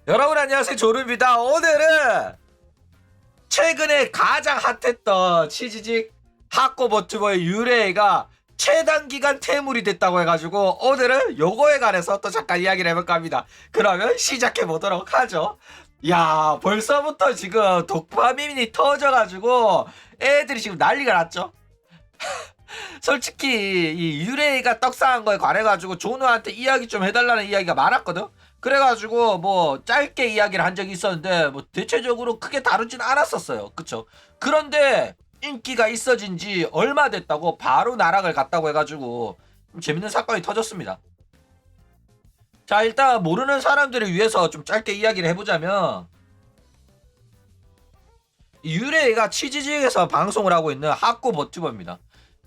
여러분 안녕하세요, 조르입니다. 오늘은 최근에 가장 핫했던 치즈직 핫고 버튜버의 유래가 최단기간 퇴물이 됐다고 해가지고 오늘은 요거에 관해서 또 잠깐 이야기를 해볼까 합니다. 그러면 시작해보도록 하죠. 야, 벌써부터 지금 도파민이 터져가지고 애들이 지금 난리가 났죠. 솔직히 이 유래가 떡상한 거에 관해가지고 조누한테 이야기 좀 해달라는 이야기가 많았거든. 그래가지고 뭐 짧게 이야기를 한 적이 있었는데 뭐 대체적으로 크게 다루진 않았었어요. 그쵸? 그런데 인기가 있어진 지 얼마 됐다고 바로 나락을 갔다고 해가지고 좀 재밌는 사건이 터졌습니다. 자, 일단 모르는 사람들을 위해서 좀 짧게 이야기를 해보자면, 유래가 치즈직에서 방송을 하고 있는 핫고 버튜버입니다.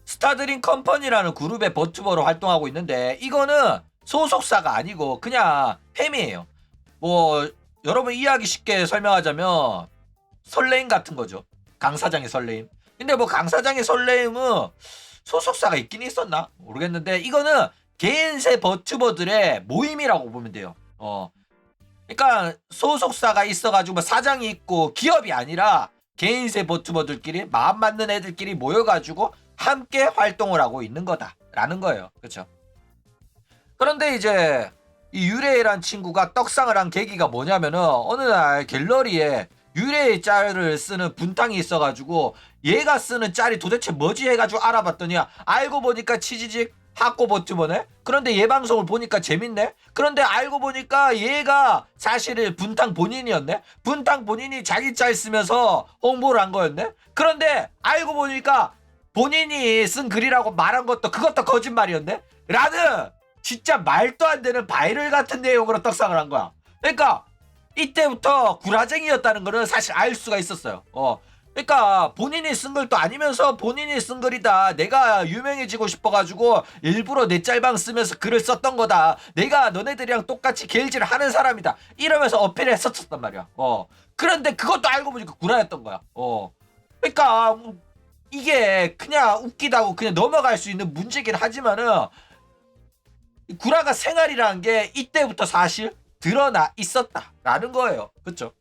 스타드림 컴퍼니라는 그룹의 버튜버로 활동하고 있는데, 이거는 소속사가 아니고 그냥 팸이에요. 뭐 여러분 이야기 쉽게 설명하자면 설레임 같은 거죠. 강사장의 설레임. 근데 뭐 강사장의 설레임은 소속사가 있긴 있었나 모르겠는데, 이거는 개인세 버튜버들의 모임이라고 보면 돼요. 그러니까 소속사가 있어가지고 뭐 사장이 있고 기업이 아니라 개인세 버튜버들끼리 마음 맞는 애들끼리 모여가지고 함께 활동을 하고 있는 거다라는 거예요. 그렇죠? 그런데 이제 이 유레이란 친구가 떡상을 한 계기가 뭐냐면은, 어느 날 갤러리에 유레이 짤을 쓰는 분탕이 있어가지고 얘가 쓰는 짤이 도대체 뭐지 해가지고 알아봤더니 알고 보니까 치즈직 핫고 버튜버네. 그런데 얘 방송을 보니까 재밌네. 그런데 알고 보니까 얘가 사실은 분탕 본인이었네. 분탕 본인이 자기 짤 쓰면서 홍보를 한 거였네. 그런데 알고 보니까 본인이 쓴 글이라고 말한 것도 그것도 거짓말이었네. 라는 진짜 말도 안 되는 바이럴 같은 내용으로 떡상을 한 거야. 그러니까 이때부터 구라쟁이였다는 거는 사실 알 수가 있었어요. 그러니까 본인이 쓴 글도 아니면서 본인이 쓴 글이다, 내가 유명해지고 싶어가지고 일부러 내 짤방 쓰면서 글을 썼던 거다, 내가 너네들이랑 똑같이 겔질을 하는 사람이다, 이러면서 어필을 했었단 말이야. 그런데 그것도 알고 보니까 구라였던 거야. 그러니까 이게 그냥 웃기다고 그냥 넘어갈 수 있는 문제긴 하지만은, 구라가 생활이라는 게 이때부터 사실 드러나 있었다라는 거예요. 그쵸?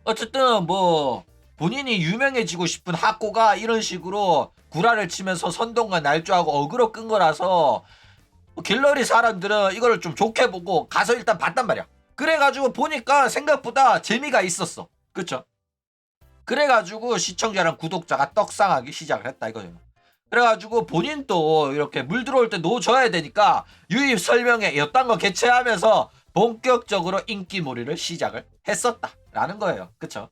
어쨌든 뭐 본인이 유명해지고 싶은 핫고가 이런 식으로 구라를 치면서 선동과 날조하고 어그로 끈 거라서 갤러리 사람들은 이거를 좀 좋게 보고 가서 일단 봤단 말이야. 그래가지고 보니까 생각보다 재미가 있었어. 그쵸? 그래가지고 시청자랑 구독자가 떡상하기 시작을 했다 이거죠. 그래가지고 본인도 이렇게 물 들어올 때 놓줘야 되니까 유입 설명회 이딴 거 개최하면서 본격적으로 인기몰이를 시작을 했었다라는 거예요. 그쵸?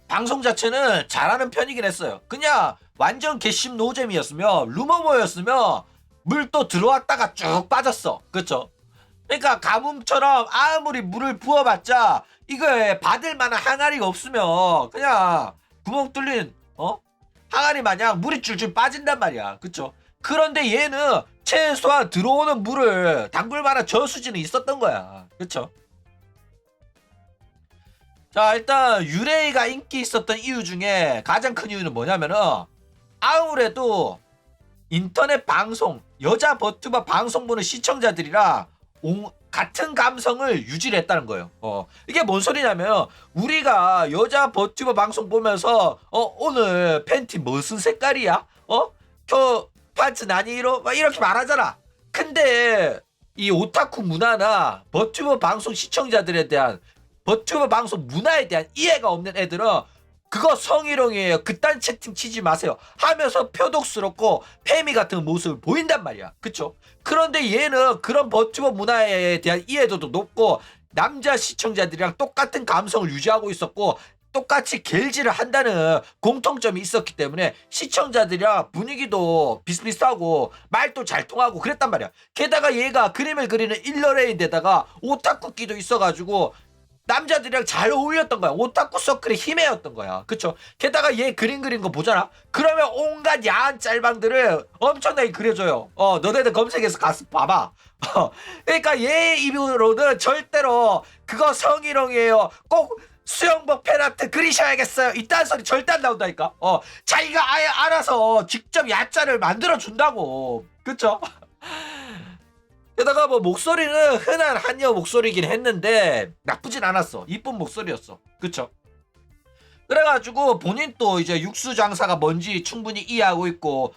방송 자체는 잘하는 편이긴 했어요. 그냥 완전 개심 노잼이었으면, 루머모였으면 물 또 들어왔다가 쭉 빠졌어. 그쵸? 그러니까 가뭄처럼 아무리 물을 부어봤자 이거에 받을 만한 항아리가 없으면 그냥 구멍 뚫린 항아리 마냥 물이 줄줄 빠진단 말이야. 그쵸? 그런데 얘는 최소한 들어오는 물을 담글 만한 저수지는 있었던 거야. 그쵸? 자, 일단 유레이가 인기 있었던 이유 중에 가장 큰 이유는 뭐냐면은, 아무래도 인터넷 방송, 여자 버튜버 방송 보는 시청자들이랑 같은 감성을 유지를 했다는 거예요. 이게 뭔 소리냐면, 우리가 여자 버튜버 방송 보면서 오늘 팬티 무슨 색깔이야? 파츠 나니로? 막 이렇게 말하잖아. 근데 이 오타쿠 문화나 버튜버 방송 시청자들에 대한, 버튜버 방송 문화에 대한 이해가 없는 애들은 그거 성희롱이에요, 그딴 채팅 치지 마세요 하면서 표독스럽고 페미 같은 모습을 보인단 말이야. 그쵸? 그런데 얘는 그런 버튜버 문화에 대한 이해도도 높고 남자 시청자들이랑 똑같은 감성을 유지하고 있었고 똑같이 겔질을 한다는 공통점이 있었기 때문에 시청자들이랑 분위기도 비슷비슷하고 말도 잘 통하고 그랬단 말이야. 게다가 얘가 그림을 그리는 일러레인데다가 오타쿠끼도 있어가지고 남자들이랑 잘 어울렸던 거야. 오타쿠 서클의 힘이었던 거야. 그쵸? 게다가 얘 그림 그린 거 보잖아? 그러면 온갖 야한 짤방들을 엄청나게 그려줘요. 너네들 검색해서 가서 봐봐. 그러니까 얘 입으로는 절대로 그거 성희롱이에요, 꼭 수영복 팬아트 그리셔야겠어요, 이딴 소리 절대 안 나온다니까. 자기가 아예 알아서 직접 야짤을 만들어 준다고. 그쵸? 게다가 뭐 목소리는 흔한 한여 목소리긴 했는데 나쁘진 않았어. 이쁜 목소리였어. 그쵸? 그래가지고 본인도 이제 육수 장사가 뭔지 충분히 이해하고 있고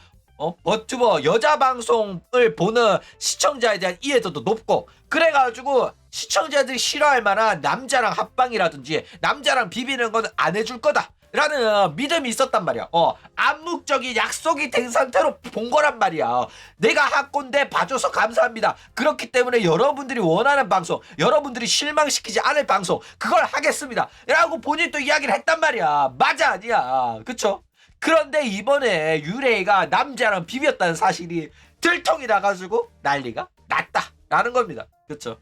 버튜버 여자 방송을 보는 시청자에 대한 이해도도 높고 그래가지고 시청자들이 싫어할 만한 남자랑 합방이라든지 남자랑 비비는 건 안 해줄 거다 라는 믿음이 있었단 말이야. 암묵적인 약속이 된 상태로 본 거란 말이야. 내가 학고인데 봐줘서 감사합니다. 그렇기 때문에 여러분들이 원하는 방송, 여러분들이 실망시키지 않을 방송 그걸 하겠습니다 라고 본인도 이야기를 했단 말이야. 맞아 아니야. 그쵸? 그런데 이번에 유레이가 남자랑 비볐다는 사실이 들통이 나가지고 난리가 났다라는 겁니다. 그쵸?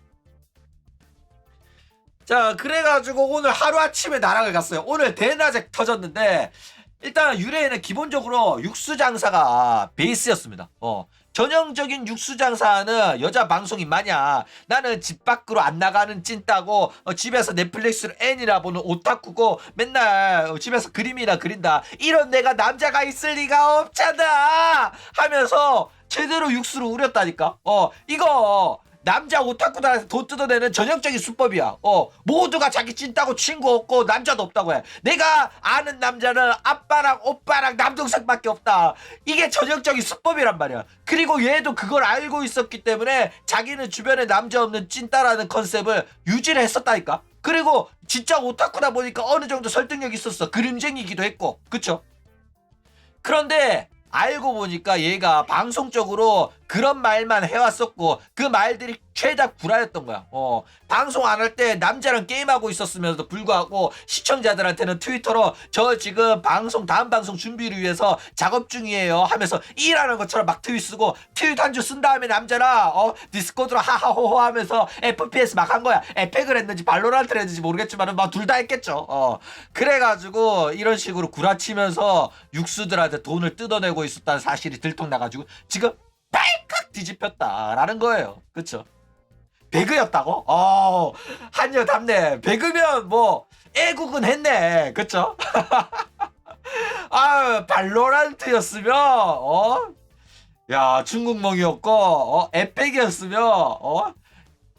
자, 그래가지고 오늘 하루아침에 나락을 갔어요. 오늘 대낮에 터졌는데 일단 유레이는 기본적으로 육수 장사가 베이스였습니다. 전형적인 육수 장사는 여자 방송인 마냥 나는 집 밖으로 안 나가는 찐따고 집에서 넷플릭스를 N이나 보는 오타쿠고 맨날 집에서 그림이나 그린다. 이런 내가 남자가 있을 리가 없잖아 하면서 제대로 육수를 우렸다니까. 이거 남자 오타쿠들한테 돈 뜯어내는 전형적인 수법이야. 모두가 자기 찐따고 친구 없고 남자도 없다고 해. 내가 아는 남자는 아빠랑 오빠랑 남동생밖에 없다. 이게 전형적인 수법이란 말이야. 그리고 얘도 그걸 알고 있었기 때문에 자기는 주변에 남자 없는 찐따라는 컨셉을 유지를 했었다니까. 그리고 진짜 오타쿠다 보니까 어느 정도 설득력이 있었어. 그림쟁이기도 했고. 그쵸? 그런데 알고 보니까 얘가 방송적으로 그런 말만 해왔었고 그 말들이 죄다 구라였던 거야. 방송 안 할 때 남자랑 게임하고 있었으면서도 불구하고 시청자들한테는 트위터로 저 지금 다음 방송 준비를 위해서 작업 중이에요 하면서 일하는 것처럼 막 트윗 쓰고 트윗 한 줄 쓴 다음에 남자랑 디스코드로 하하호호 하면서 FPS 막 한 거야. 에펙을 했는지 발로란트를 했는지 모르겠지만 막 둘 다 했겠죠. 그래가지고 이런 식으로 구라치면서 육수들한테 돈을 뜯어내고 있었다는 사실이 들통나가지고 지금 빨칵 뒤집혔다라는 거예요. 그쵸? 배그였다고? 한여 답네. 배그면 뭐 애국은 했네. 그쵸? 발로란트였으면 야 중국몽이었고 에펙이었으면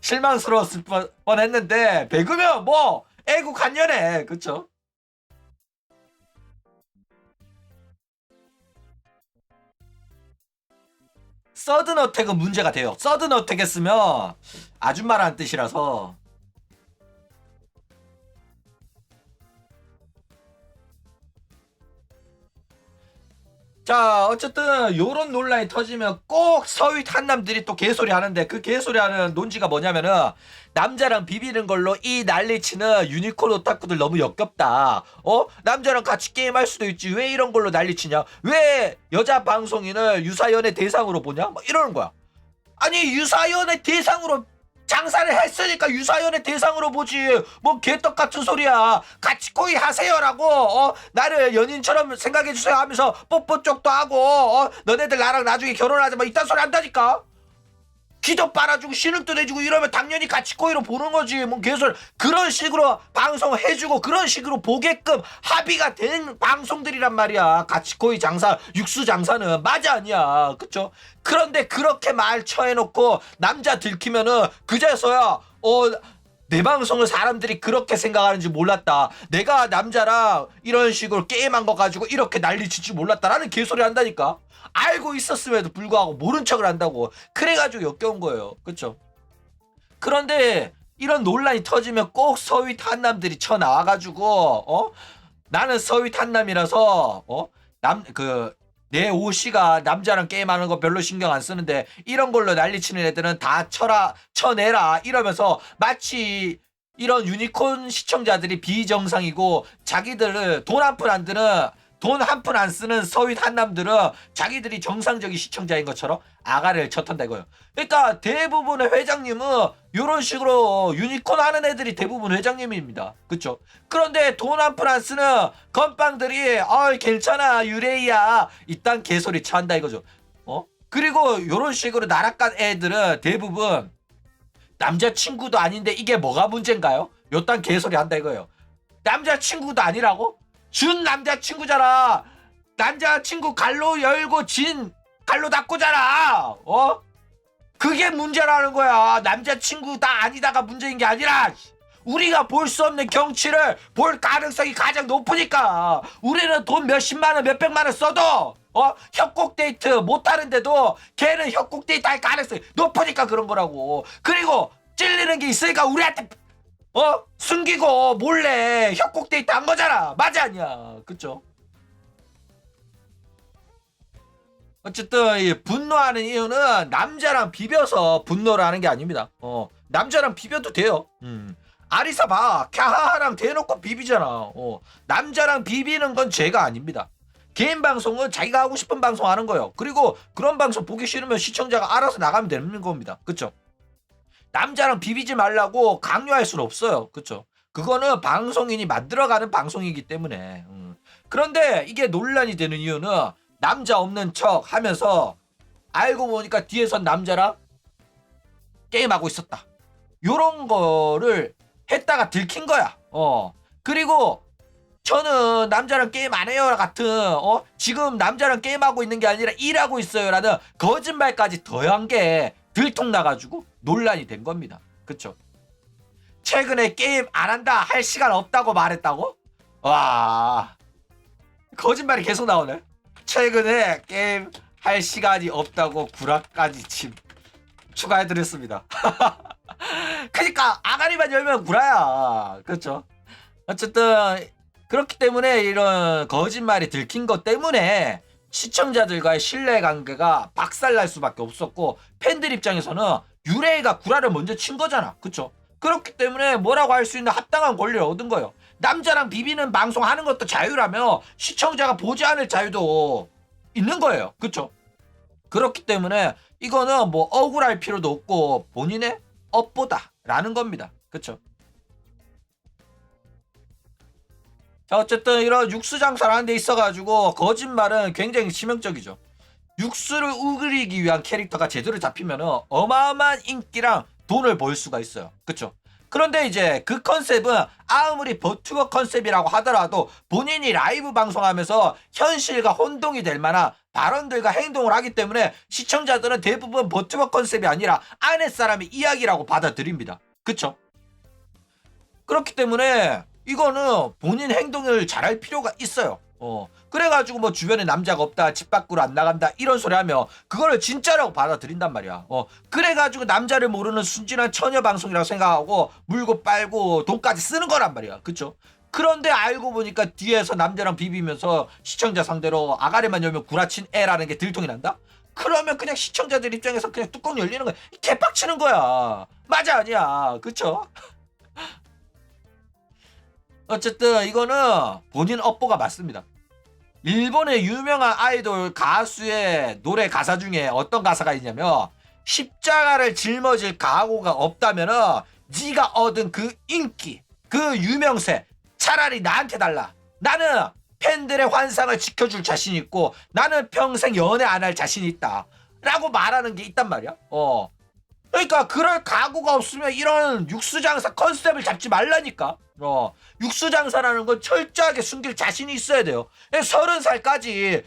실망스러웠을 뻔했는데 배그면 뭐 애국 한여네. 그쵸? 서든 어택은 문제가 돼요. 서든 어택 했으면 아줌마라는 뜻이라서. 자, 어쨌든 요런 논란이 터지면 꼭 서윗 한남들이 또 개소리 하는데 그 개소리 하는 논지가 뭐냐면은 남자랑 비비는 걸로 이 난리치는 유니콘 오타쿠들 너무 역겹다. 남자랑 같이 게임할 수도 있지. 왜 이런 걸로 난리치냐? 왜 여자 방송인을 유사연의 대상으로 보냐? 뭐 이러는 거야. 아니 유사연의 대상으로 장사를 했으니까 유사연의 대상으로 보지. 뭐 개떡 같은 소리야. 같이 코이 하세요라고 나를 연인처럼 생각해주세요 하면서 뽀뽀 쪽도 하고 너네들 나랑 나중에 결혼하자 막 이딴 소리 한다니까. 기도 빨아주고 신음도 내주고 이러면 당연히 같이 코이로 보는 거지. 뭐 개소리. 그런 식으로 방송해주고 그런 식으로 보게끔 합의가 된 방송들이란 말이야. 같이 코이 장사 육수 장사는. 맞아 아니야. 그쵸? 그런데 그렇게 말 쳐해놓고 남자 들키면은 그제서야 내 방송을 사람들이 그렇게 생각하는지 몰랐다. 내가 남자랑 이런 식으로 게임한 거 가지고 이렇게 난리칠 줄 몰랐다라는 개소리 한다니까. 알고 있었음에도 불구하고 모른 척을 한다고. 그래가지고 역겨운 거예요. 그쵸? 그런데 이런 논란이 터지면 꼭 서윗 한남들이 쳐나와가지고 나는 서윗 한남이라서 내 오씨가 남자랑 게임하는 거 별로 신경 안 쓰는데 이런 걸로 난리치는 애들은 다 쳐내라 이러면서 마치 이런 유니콘 시청자들이 비정상이고 자기들을 돈 한 푼 안 쓰는 서윗 한남들은 자기들이 정상적인 시청자인 것처럼 아가를 쳤탄다 이거예요. 그러니까 대부분의 회장님은 이런 식으로 유니콘 하는 애들이 대부분 회장님입니다. 그쵸? 그런데 돈 한 푼 안 쓰는 건빵들이 괜찮아 유레이야 이딴 개소리 찬다 이거죠. 그리고 이런 식으로 나락간 애들은 대부분 남자친구도 아닌데 이게 뭐가 문제인가요? 요딴 개소리 한다 이거예요. 남자친구도 아니라고? 준 남자친구잖아. 남자친구 갈로 열고 진 갈로 닫고잖아. 그게 문제라는 거야. 남자친구 다 아니다가 문제인 게 아니라 우리가 볼 수 없는 경치를 볼 가능성이 가장 높으니까. 우리는 돈 몇십만 원 몇백만 원 써도 협곡 데이트 못하는데도 걔는 협곡 데이트 할 가능성이 높으니까 그런 거라고. 그리고 찔리는 게 있으니까 우리한테 숨기고 몰래 협곡 데이트 한 거잖아. 맞아 아니야. 그쵸? 어쨌든 이 분노하는 이유는 남자랑 비벼서 분노를 하는 게 아닙니다. 남자랑 비벼도 돼요. 아리사 봐. 캬하랑 대놓고 비비잖아. 남자랑 비비는 건 죄가 아닙니다. 개인 방송은 자기가 하고 싶은 방송 하는 거예요. 그리고 그런 방송 보기 싫으면 시청자가 알아서 나가면 되는 겁니다. 그쵸? 남자랑 비비지 말라고 강요할 수는 없어요. 그쵸? 그거는 방송인이 만들어가는 방송이기 때문에. 그런데 이게 논란이 되는 이유는 남자 없는 척 하면서 알고 보니까 뒤에선 남자랑 게임하고 있었다. 요런 거를 했다가 들킨 거야. 그리고 저는 남자랑 게임 안 해요 같은 지금 남자랑 게임하고 있는 게 아니라 일하고 있어요 라는 거짓말까지 더한 게 들통나가지고 논란이 된 겁니다. 그쵸? 최근에 게임 안 한다 할 시간 없다고 말했다고? 와, 거짓말이 계속 나오네. 최근에 게임 할 시간이 없다고 구라까지 침 추가해드렸습니다. 그니까 아가리만 열면 구라야. 그렇죠? 어쨌든 그렇기 때문에 이런 거짓말이 들킨 것 때문에 시청자들과의 신뢰관계가 박살날 수밖에 없었고, 팬들 입장에서는 유레이가 구라를 먼저 친 거잖아. 그쵸? 그렇기 때문에 뭐라고 할 수 있는 합당한 권리를 얻은 거예요. 남자랑 비비는 방송 하는 것도 자유라며 시청자가 보지 않을 자유도 있는 거예요. 그쵸? 그렇기 때문에 이거는 뭐 억울할 필요도 없고 본인의 업보다 라는 겁니다. 그쵸? 자, 어쨌든 이런 육수 장사를 하는 데 있어가지고 거짓말은 굉장히 치명적이죠. 육수를 우그리기 위한 캐릭터가 제대로 잡히면은 어마어마한 인기랑 돈을 벌 수가 있어요. 그쵸? 그런데 이제 그 컨셉은 아무리 버튜버 컨셉이라고 하더라도 본인이 라이브 방송하면서 현실과 혼동이 될 만한 발언들과 행동을 하기 때문에 시청자들은 대부분 버튜버 컨셉이 아니라 아내 사람의 이야기라고 받아들입니다. 그쵸? 그렇기 때문에 이거는 본인 행동을 잘할 필요가 있어요. 그래가지고 뭐 주변에 남자가 없다, 집 밖으로 안 나간다 이런 소리 하면 그거를 진짜라고 받아들인단 말이야. 그래가지고 남자를 모르는 순진한 처녀 방송이라고 생각하고 물고 빨고 돈까지 쓰는 거란 말이야. 그쵸? 그런데 알고 보니까 뒤에서 남자랑 비비면서 시청자 상대로 아가리만 열면 구라친 애라는 게 들통이 난다? 그러면 그냥 시청자들 입장에서 그냥 뚜껑 열리는 거야. 개빡치는 거야. 맞아 아니야. 그쵸? 어쨌든 이거는 본인 업보가 맞습니다. 일본의 유명한 아이돌 가수의 노래 가사 중에 어떤 가사가 있냐면, 십자가를 짊어질 각오가 없다면은 네가 얻은 그 인기, 그 유명세 차라리 나한테 달라. 나는 팬들의 환상을 지켜줄 자신이 있고 나는 평생 연애 안 할 자신이 있다 라고 말하는 게 있단 말이야. 그러니까 그럴 각오가 없으면 이런 육수장사 컨셉을 잡지 말라니까. 육수장사라는 건 철저하게 숨길 자신이 있어야 돼요. 30살까지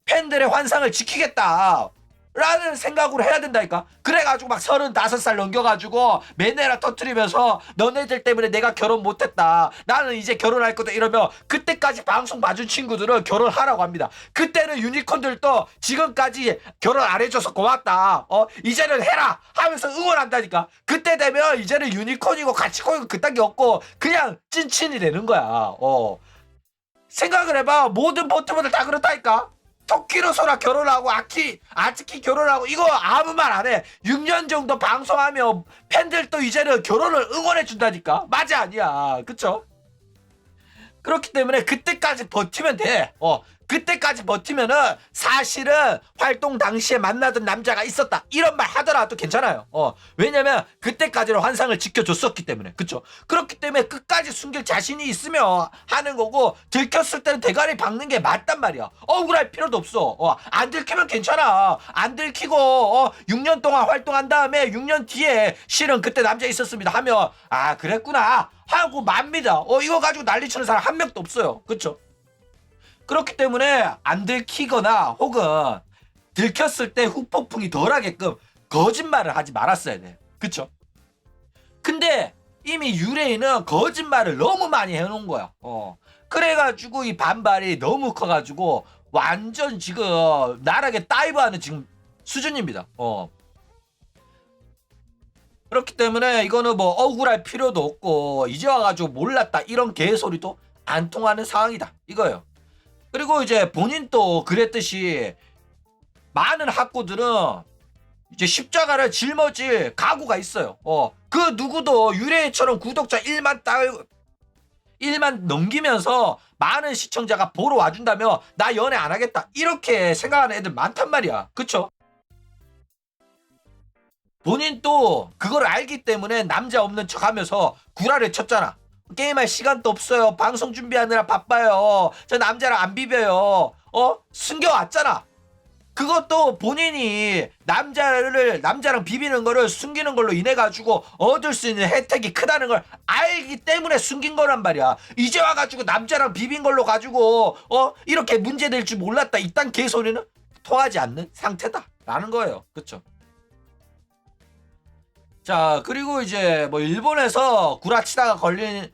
팬들의 환상을 지키겠다 라는 생각으로 해야 된다니까. 그래가지고 막 35살 넘겨가지고 매네라 터트리면서 너네들 때문에 내가 결혼 못했다, 나는 이제 결혼할 거다 이러면 그때까지 방송 봐준 친구들은 결혼하라고 합니다. 그때는 유니콘들도 지금까지 결혼 안 해줘서 고맙다, 이제는 해라 하면서 응원한다니까. 그때 되면 이제는 유니콘이고 가치코이고 그딴 게 없고 그냥 찐친이 되는 거야. 생각을 해봐. 모든 버트분들 다 그렇다니까. 토끼로소라 결혼하고 아츠키 결혼하고 이거 아무 말 안 해. 6년 정도 방송하면 팬들도 이제는 결혼을 응원해 준다니까. 맞아 아니야. 그쵸? 그렇기 때문에 그때까지 버티면 돼. 그때까지 버티면은 사실은 활동 당시에 만나던 남자가 있었다 이런 말 하더라도 괜찮아요. 왜냐면 그때까지는 환상을 지켜줬었기 때문에. 그쵸? 그렇기 때문에 끝까지 숨길 자신이 있으면 하는 거고, 들켰을 때는 대가리 박는 게 맞단 말이야. 억울할 필요도 없어. 안 들키면 괜찮아. 안 들키고 6년 동안 활동한 다음에 6년 뒤에 실은 그때 남자 있었습니다 하면 아 그랬구나 하고 맙니다. 이거 가지고 난리치는 사람 한 명도 없어요. 그쵸? 그렇기 때문에 안 들키거나 혹은 들켰을 때 후폭풍이 덜하게끔 거짓말을 하지 말았어야 돼. 그쵸? 근데 이미 유레이는 거짓말을 너무 많이 해놓은 거야. 그래가지고 이 반발이 너무 커가지고 완전 지금 나락에 다이브하는 지금 수준입니다. 그렇기 때문에 이거는 뭐 억울할 필요도 없고 이제 와가지고 몰랐다 이런 개소리도 안 통하는 상황이다 이거예요. 그리고 이제 본인도 그랬듯이 많은 학구들은 이제 십자가를 짊어질 각오가 있어요. 그 누구도 유래처럼 구독자 1만 넘기면서 많은 시청자가 보러 와준다며 나 연애 안 하겠다 이렇게 생각하는 애들 많단 말이야. 그쵸? 본인도 그걸 알기 때문에 남자 없는 척 하면서 구라를 쳤잖아. 게임할 시간도 없어요. 방송 준비하느라 바빠요. 저 남자랑 안 비벼요. 숨겨왔잖아. 그것도 본인이 남자랑 비비는 거를 숨기는 걸로 인해 가지고 얻을 수 있는 혜택이 크다는 걸 알기 때문에 숨긴 거란 말이야. 이제 와가지고 남자랑 비빈 걸로 가지고 이렇게 문제될 줄 몰랐다 이딴 개소리는 통하지 않는 상태다라는 거예요. 그쵸? 자, 그리고 이제 뭐 일본에서 구라치다가 걸린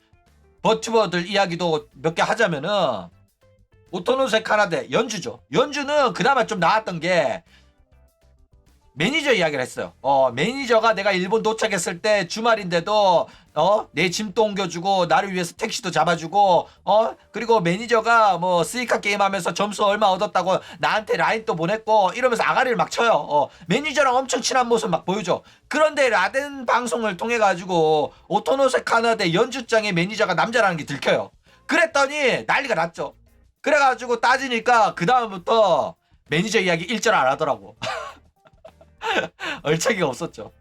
버튜버들 이야기도 몇 개 하자면은 오토노세 카나데 연주죠. 연주는 그나마 좀 나았던 게 매니저 이야기를 했어요. 매니저가 내가 일본 도착했을 때 주말인데도 내 짐도 옮겨주고 나를 위해서 택시도 잡아주고 그리고 매니저가 뭐 스이카 게임 하면서 점수 얼마 얻었다고 나한테 라인도 보냈고 이러면서 아가리를 막 쳐요. 매니저랑 엄청 친한 모습 막 보여줘. 그런데 라덴 방송을 통해 가지고 오토노세 카나데 연주장의 매니저가 남자라는 게 들켜요. 그랬더니 난리가 났죠. 그래가지고 따지니까 그 다음부터 매니저 이야기 1절 안 하더라고. 얼척이가 없었죠.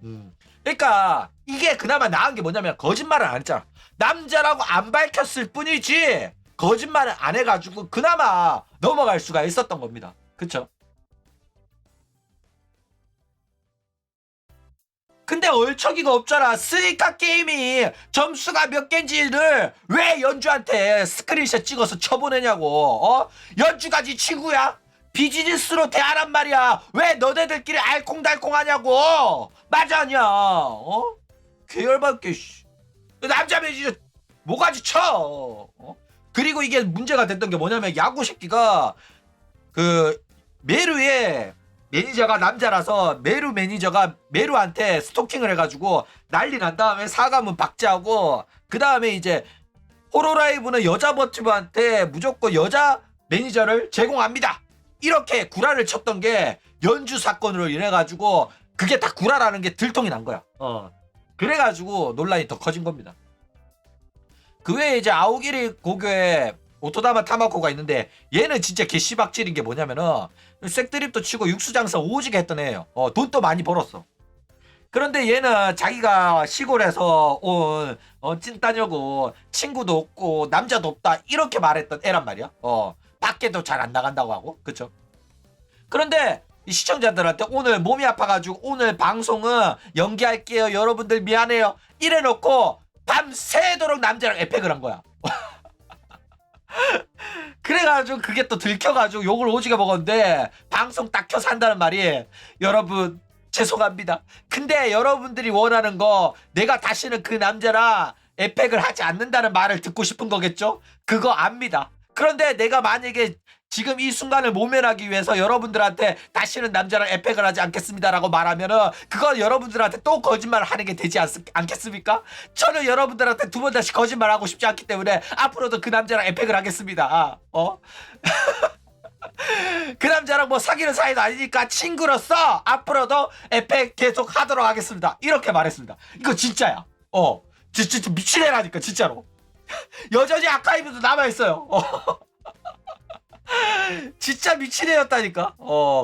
그러니까 이게 그나마 나은 게 뭐냐면 거짓말을 안 했잖아. 남자라고 안 밝혔을 뿐이지 거짓말을 안 해가지고 그나마 넘어갈 수가 있었던 겁니다. 그쵸? 근데 얼척이가 없잖아. 스이카 게임이 점수가 몇 개인지를 왜 연주한테 스크린샷 찍어서 쳐보내냐고. 연주까지 친구야? 비즈니스로 대하란 말이야. 왜 너네들끼리 알콩달콩 하냐고. 맞아 아니야. 계열받게 남자 매니저 뭐가지 쳐. 그리고 이게 문제가 됐던 게 뭐냐면 야구 새끼가 그 메루에 매니저가 남자라서 메루 매니저가 메루한테 스토킹을 해가지고 난리 난 다음에 사과문 박제하고 그 다음에 이제 호로라이브는 여자 버티브한테 무조건 여자 매니저를 제공합니다. 이렇게 구라를 쳤던 게 연주 사건으로 인해가지고 그게 다 구라라는 게 들통이 난 거야. 그래가지고 논란이 더 커진 겁니다. 그 외에 이제 아오기리 고교에 오토다마 타마코가 있는데 얘는 진짜 개씨박질인 게 뭐냐면은 색드립도 치고 육수장사 오지게 했던 애예요. 돈도 많이 벌었어. 그런데 얘는 자기가 시골에서 온 찐따녀고 친구도 없고 남자도 없다 이렇게 말했던 애란 말이야. 밖에도 잘 안 나간다고 하고. 그쵸? 그런데 이 시청자들한테 오늘 몸이 아파가지고 오늘 방송은 연기할게요. 여러분들 미안해요. 이래놓고 밤새도록 남자랑 에펙을 한 거야. 그래가지고 그게 또 들켜가지고 욕을 오지게 먹었는데 방송 딱 켜서 한다는 말이 여러분 죄송합니다. 근데 여러분들이 원하는 거 내가 다시는 그 남자랑 에펙을 하지 않는다는 말을 듣고 싶은 거겠죠? 그거 압니다. 그런데 내가 만약에 지금 이 순간을 모면하기 위해서 여러분들한테 다시는 남자랑 에펙을 하지 않겠습니다라고 말하면은 그건 여러분들한테 또 거짓말을 하는 게 되지 않겠습니까? 저는 여러분들한테 두 번 다시 거짓말하고 싶지 않기 때문에 앞으로도 그 남자랑 에펙을 하겠습니다. 그 남자랑 뭐 사귀는 사이도 아니니까 친구로서 앞으로도 에펙 계속 하도록 하겠습니다. 이렇게 말했습니다. 이거 진짜야. 진짜 미친 애라니까 진짜로. 여전히 아카이브도 남아있어요. 진짜 미친 애였다니까.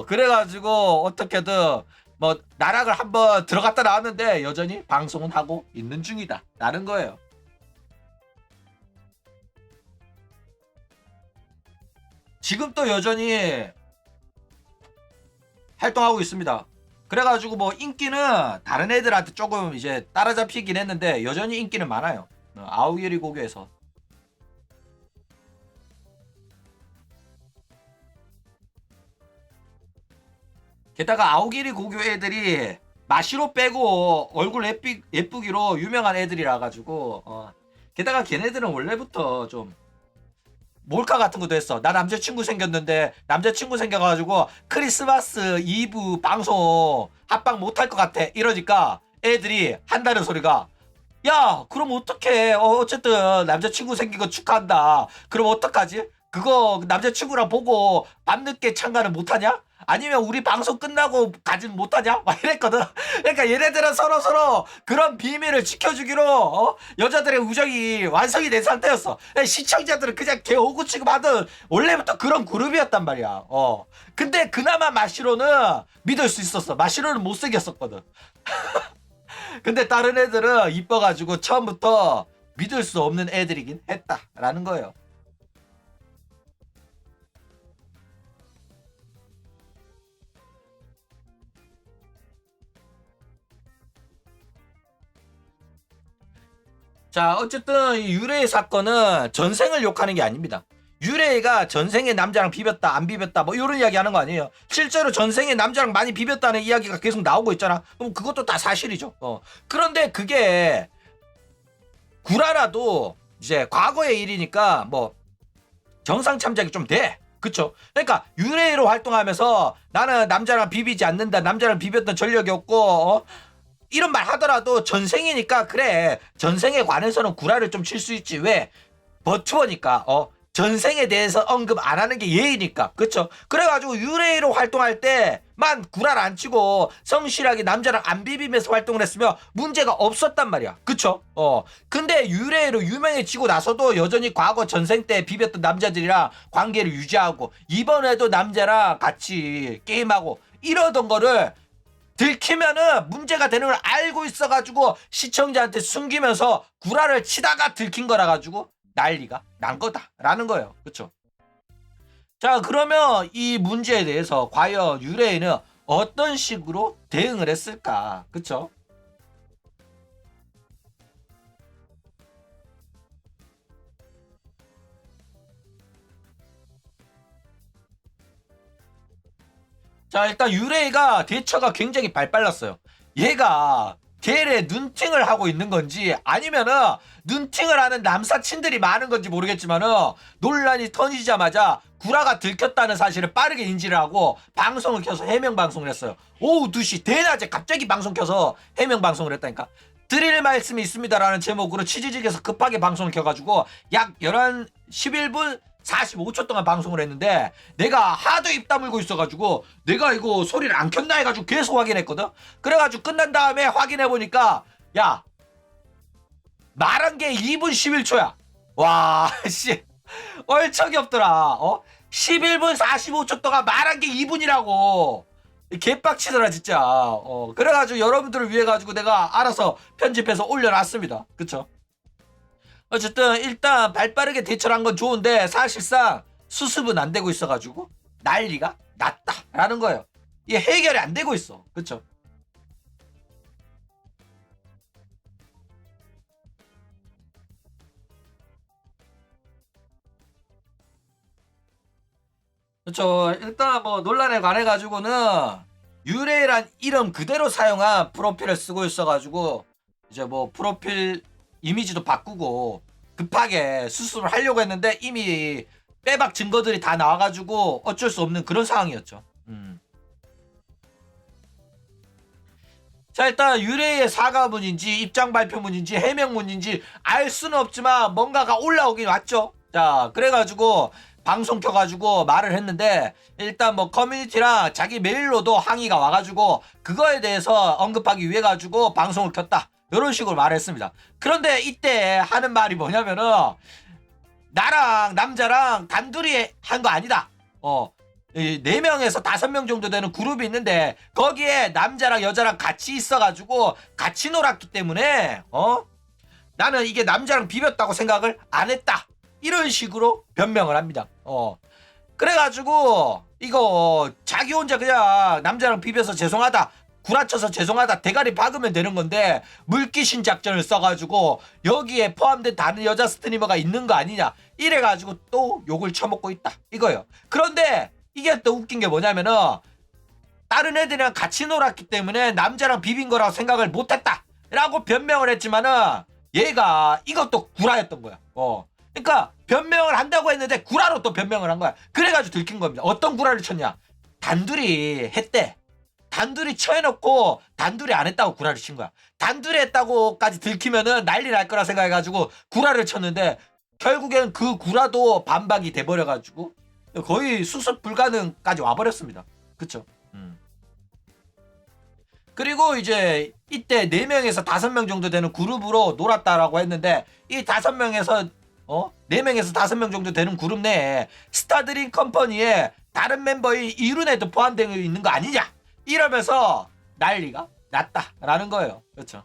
그래가지고 어떻게든 뭐 나락을 한번 들어갔다 나왔는데 여전히 방송은 하고 있는 중이다 라는 거예요. 지금 또 여전히 활동하고 있습니다. 그래가지고 뭐 인기는 다른 애들한테 조금 이제 따라잡히긴 했는데 여전히 인기는 많아요. 아오기리 고교에서. 게다가 아오기리 고교 애들이 마시로 빼고 얼굴 예쁘기로 유명한 애들이라 가지고 게다가 걔네들은 원래부터 좀 몰카 같은 것도 했어. 나 남자친구 생겼는데 남자친구 생겨가지고 크리스마스 이브 방송 합방 못할 것 같아 이러니까 애들이 한다는 소리가, 야 그럼 어떡해, 어쨌든 남자친구 생긴 거 축하한다. 그럼 어떡하지? 그거 남자친구랑 보고 밤늦게 참가는 못하냐? 아니면 우리 방송 끝나고 가진 못하냐? 막 이랬거든. 그러니까 얘네들은 서로 그런 비밀을 지켜주기로 여자들의 우정이 완성이 된 상태였어. 시청자들은 그냥 개 오구 취급하던 원래부터 그런 그룹이었단 말이야. 근데 그나마 마시로는 믿을 수 있었어. 마시로는 못생겼었거든. 근데 다른 애들은 이뻐가지고 처음부터 믿을 수 없는 애들이긴 했다라는 거예요. 자, 어쨌든 이 유레이 사건은 전생을 욕하는 게 아닙니다. 유레이가 전생에 남자랑 비볐다 안 비볐다 뭐 이런 이야기 하는 거 아니에요. 실제로 전생에 남자랑 많이 비볐다는 이야기가 계속 나오고 있잖아. 그럼 그것도 다 사실이죠. 그런데 그게 구라라도 이제 과거의 일이니까 뭐 정상 참작이 좀 돼. 그쵸? 그러니까 유레이로 활동하면서 나는 남자랑 비비지 않는다, 남자랑 비볐던 전력이 없고 이런 말 하더라도 전생이니까 그래, 전생에 관해서는 구라를 좀 칠 수 있지. 왜? 버튜버니까 전생에 대해서 언급 안 하는 게 예의니까. 그쵸? 그래가지고 유레이로 활동할 때만 구라를 안 치고 성실하게 남자랑 안 비비면서 활동을 했으면 문제가 없었단 말이야. 그쵸? 근데 유레이로 유명해지고 나서도 여전히 과거 전생 때 비볐던 남자들이랑 관계를 유지하고 이번에도 남자랑 같이 게임하고 이러던 거를 들키면은 문제가 되는 걸 알고 있어가지고 시청자한테 숨기면서 구라를 치다가 들킨 거라 가지고 난리가 난 거다라는 거예요. 그쵸? 자, 그러면 이 문제에 대해서 과연 유레이는 어떤 식으로 대응을 했을까? 그쵸? 자, 일단 유레이가 대처가 굉장히 발빨랐어요. 얘가 걔의 눈팅을 하고 있는 건지 아니면은 눈팅을 하는 남사친들이 많은 건지 모르겠지만은 논란이 터지자마자 구라가 들켰다는 사실을 빠르게 인지를 하고 방송을 켜서 해명 방송을 했어요. 오후 2시 대낮에 갑자기 방송 켜서 해명 방송을 했다니까. 드릴 말씀이 있습니다라는 제목으로 치지직에서 급하게 방송을 켜가지고 약 11분 45초 동안 방송을 했는데 내가 하도 입 다물고 있어가지고 내가 이거 소리를 안 켰나 해가지고 계속 확인했거든. 그래가지고 끝난 다음에 확인해보니까 야 말한 게 2분 11초야 와 씨 얼척이 없더라. 11분 45초 동안 말한 게 2분이라고 개빡치더라 진짜. 그래가지고 여러분들을 위해 가지고 내가 알아서 편집해서 올려놨습니다. 그쵸? 어쨌든 일단 발빠르게 대처를 한 건 좋은데 사실상 수습은 안 되고 있어가지고 난리가 났다라는 거예요. 이게 해결이 안 되고 있어. 그쵸? 그쵸. 일단 뭐 논란에 관해 가지고는 유레이란 이름 그대로 사용한 프로필을 쓰고 있어가지고 이제 뭐 프로필 이미지도 바꾸고 급하게 수습을 하려고 했는데 이미 빼박 증거들이 다 나와가지고 어쩔 수 없는 그런 상황이었죠. 자, 일단 유레이의 사과문인지 입장 발표문인지 해명문인지 알 수는 없지만 뭔가가 올라오긴 왔죠. 자, 그래가지고 방송 켜가지고 말을 했는데 일단 뭐 커뮤니티랑 자기 메일로도 항의가 와가지고 그거에 대해서 언급하기 위해 가지고 방송을 켰다 이런 식으로 말했습니다. 그런데 이때 하는 말이 뭐냐면은 나랑 남자랑 단둘이 한 거 아니다. 4명에서 5명 정도 되는 그룹이 있는데 거기에 남자랑 여자랑 같이 있어가지고 같이 놀았기 때문에 나는 이게 남자랑 비볐다고 생각을 안 했다. 이런 식으로 변명을 합니다. 그래가지고 이거 자기 혼자 그냥 남자랑 비벼서 죄송하다, 구라쳐서 죄송하다 대가리 박으면 되는 건데 물귀신 작전을 써가지고 여기에 포함된 다른 여자 스트리머가 있는 거 아니냐 이래가지고 또 욕을 처먹고 있다 이거예요. 그런데 이게 또 웃긴 게 뭐냐면은 다른 애들이랑 같이 놀았기 때문에 남자랑 비빈 거라고 생각을 못했다 라고 변명을 했지만은 얘가 이것도 구라였던 거야. 그러니까 변명을 한다고 했는데 구라로 또 변명을 한 거야. 그래가지고 들킨 겁니다. 어떤 구라를 쳤냐. 단둘이 했대. 단둘이 쳐해놓고 단둘이 안 했다고 구라를 친 거야. 단둘이 했다고까지 들키면은 난리 날 거라 생각해가지고 구라를 쳤는데 결국엔 그 구라도 반박이 돼버려가지고 거의 수습 불가능까지 와버렸습니다. 그쵸? 그리고 이제 이때 4명에서 5명 정도 되는 그룹으로 놀았다라고 했는데 이 5명에서 4명에서 5명 정도 되는 그룹 내에 스타드림 컴퍼니에 다른 멤버의 이룬에도 포함되어 있는 거 아니냐 이러면서 난리가 났다라는 거예요. 그렇죠.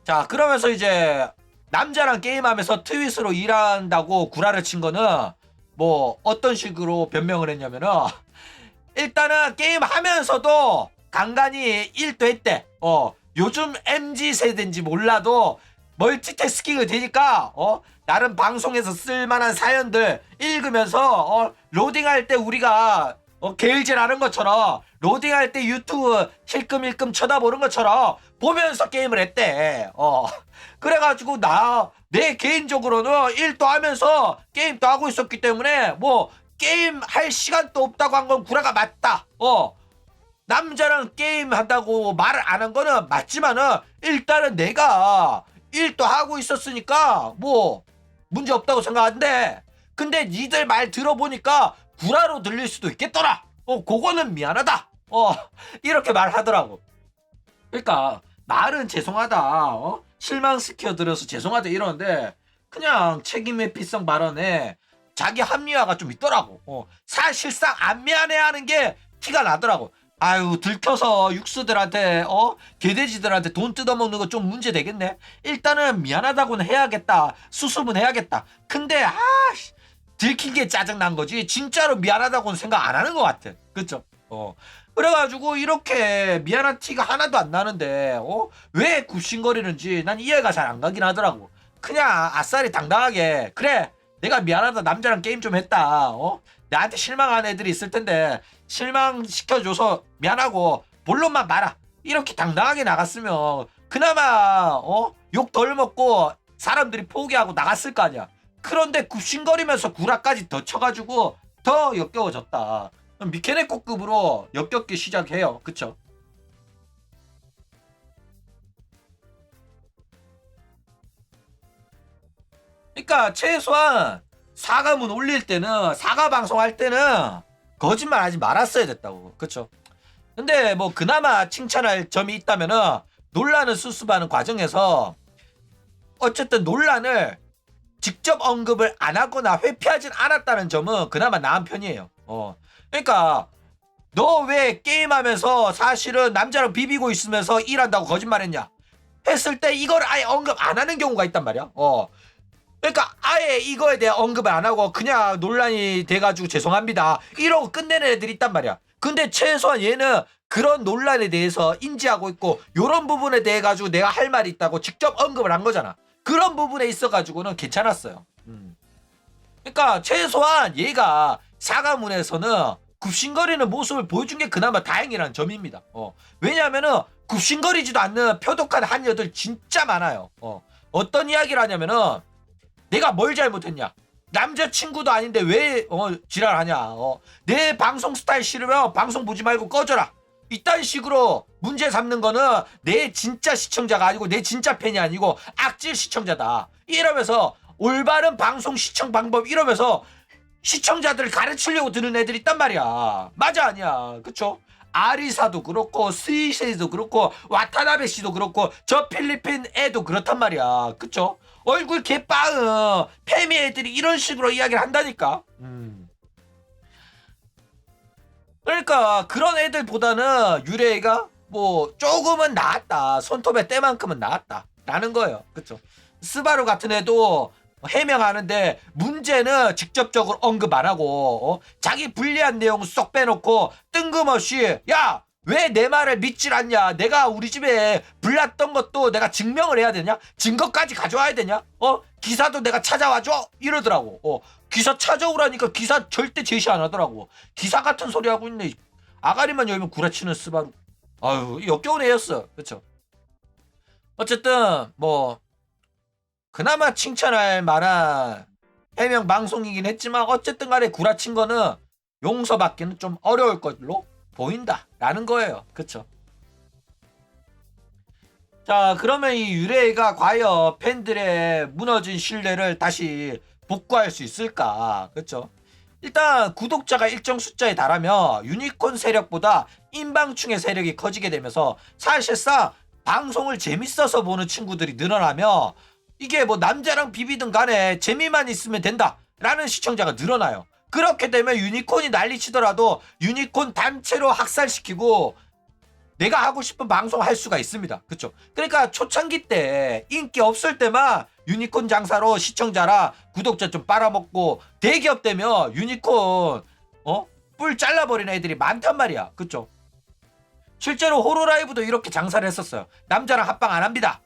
자, 그러면서 이제 남자랑 게임하면서 트윗으로 일한다고 구라를 친 거는 뭐 어떤 식으로 변명을 했냐면은 일단은 게임하면서도 간간히 일도 했대. 요즘 MZ세대인지 몰라도 멀티태스킹을 되니까 나름 방송에서 쓸만한 사연들 읽으면서 로딩할 때 우리가 게을질하는 것처럼 로딩할 때 유튜브 힐끔힐끔 쳐다보는 것처럼 보면서 게임을 했대. 그래가지고 내 개인적으로는 일도 하면서 게임도 하고 있었기 때문에 뭐 게임 할 시간도 없다고 한 건 구라가 맞다. 남자랑 게임 한다고 말을 안 한 거는 맞지만은 일단은 내가 일도 하고 있었으니까 뭐 문제 없다고 생각하는데 근데 니들 말 들어보니까 구라로 들릴 수도 있겠더라. 그거는 미안하다. 이렇게 말하더라고. 그러니까 말은 죄송하다. 실망시켜드려서 죄송하다 이러는데 그냥 책임회피성 발언에 자기 합리화가 좀 있더라고. 사실상 안 미안해하는 게 티가 나더라고. 아유 들켜서 육수들한테 개돼지들한테 돈 뜯어먹는 거 좀 문제 되겠네. 일단은 미안하다고는 해야겠다. 수습은 해야겠다. 근데 들킨 게 짜증난 거지 진짜로 미안하다고는 생각 안 하는 것 같아. 그쵸? 그래가지고 이렇게 미안한 티가 하나도 안 나는데 왜 굽신거리는지 난 이해가 잘 안 가긴 하더라고. 그냥 아싸리 당당하게 그래 내가 미안하다 남자랑 게임 좀 했다. 나한테 실망한 애들이 있을 텐데 실망시켜줘서 미안하고 본론만 말아. 이렇게 당당하게 나갔으면 그나마 욕 덜 먹고 사람들이 포기하고 나갔을 거 아니야. 그런데 굽신거리면서 구라까지 더 쳐가지고 더 역겨워졌다. 미케네코급으로 역겹게 시작해요. 그쵸? 그러니까 최소한 사과문 올릴 때는 사과 방송할 때는 거짓말 하지 말았어야 됐다고. 그쵸? 근데 뭐 그나마 칭찬할 점이 있다면은 논란을 수습하는 과정에서 어쨌든 논란을 직접 언급을 안 하거나 회피하진 않았다는 점은 그나마 나은 편이에요. 그러니까 너 왜 게임하면서 사실은 남자랑 비비고 있으면서 일한다고 거짓말했냐 했을 때 이걸 아예 언급 안 하는 경우가 있단 말이야. 그러니까 아예 이거에 대해 언급을 안 하고 그냥 논란이 돼가지고 죄송합니다 이러고 끝내는 애들이 있단 말이야. 근데 최소한 얘는 그런 논란에 대해서 인지하고 있고 요런 부분에 대해 가지고 내가 할 말이 있다고 직접 언급을 한 거잖아. 그런 부분에 있어가지고는 괜찮았어요. 그러니까 최소한 얘가 사과문에서는 굽신거리는 모습을 보여준 게 그나마 다행이라는 점입니다. 왜냐하면은 굽신거리지도 않는 표독한 한여들 진짜 많아요. 어떤 이야기를 하냐면은 내가 뭘 잘못했냐? 남자친구도 아닌데 왜 지랄하냐? 내 방송 스타일 싫으면 방송 보지 말고 꺼져라. 이딴 식으로 문제 삼는 거는 내 진짜 시청자가 아니고 내 진짜 팬이 아니고 악질 시청자다. 이러면서 올바른 방송 시청 방법 이러면서 시청자들을 가르치려고 드는 애들이 있단 말이야. 맞아 아니야. 그쵸? 아리사도 그렇고 스이세이도 그렇고 와타나베 씨도 그렇고 저 필리핀 애도 그렇단 말이야. 그쵸? 얼굴 개빵 페미 애들이 이런 식으로 이야기를 한다니까. 그러니까 그런 애들보다는 유레이가 뭐 조금은 나았다. 손톱의 때만큼은 나았다 라는 거예요. 그쵸? 스바루 같은 애도 해명하는데 문제는 직접적으로 언급 안 하고 자기 불리한 내용 쏙 빼놓고 뜬금없이 야 왜 내 말을 믿질 않냐? 내가 우리 집에 불났던 것도 내가 증명을 해야 되냐? 증거까지 가져와야 되냐? 기사도 내가 찾아와줘? 이러더라고. 기사 찾아오라니까 기사 절대 제시 안 하더라고. 기사 같은 소리 하고 있네. 아가리만 열면 구라치는 스바루. 아유, 역겨운 애였어. 그쵸? 어쨌든 뭐 그나마 칭찬할 만한 해명 방송이긴 했지만 어쨌든 간에 구라친 거는 용서받기는 좀 어려울 걸로 보인다라는 거예요. 그쵸? 자, 그러면 이 유레이가 과연 팬들의 무너진 신뢰를 다시 복구할 수 있을까? 그쵸? 일단 구독자가 일정 숫자에 달하면 유니콘 세력보다 인방충의 세력이 커지게 되면서 사실상 방송을 재밌어서 보는 친구들이 늘어나며 이게 뭐 남자랑 비비든 간에 재미만 있으면 된다라는 시청자가 늘어나요. 그렇게 되면 유니콘이 난리치더라도 유니콘 단체로 학살시키고 내가 하고 싶은 방송 할 수가 있습니다. 그쵸? 그러니까 초창기 때 인기 없을 때만 유니콘 장사로 시청자라 구독자 좀 빨아먹고 대기업 되면 유니콘 뿔 잘라버리는 애들이 많단 말이야. 그쵸? 실제로 호로라이브도 이렇게 장사를 했었어요. 남자랑 합방 안 합니다.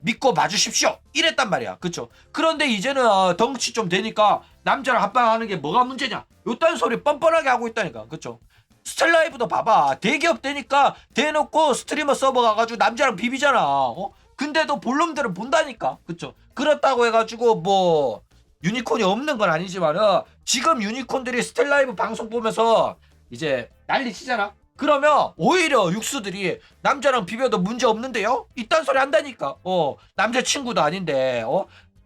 믿고 봐주십시오. 이랬단 말이야. 그쵸? 그런데 이제는 덩치 좀 되니까 남자랑 합방하는 게 뭐가 문제냐? 요딴 소리 뻔뻔하게 하고 있다니까. 그쵸? 스텔라이브도 봐봐. 대기업 되니까 대놓고 스트리머 서버 가가지고 남자랑 비비잖아. 근데도 볼놈들은 본다니까. 그쵸? 그렇다고 해가지고 뭐 유니콘이 없는 건 아니지만은 지금 유니콘들이 스텔라이브 방송 보면서 이제 난리 치잖아. 그러면 오히려 육수들이 남자랑 비벼도 문제 없는데요? 이딴 소리 한다니까. 남자친구도 아닌데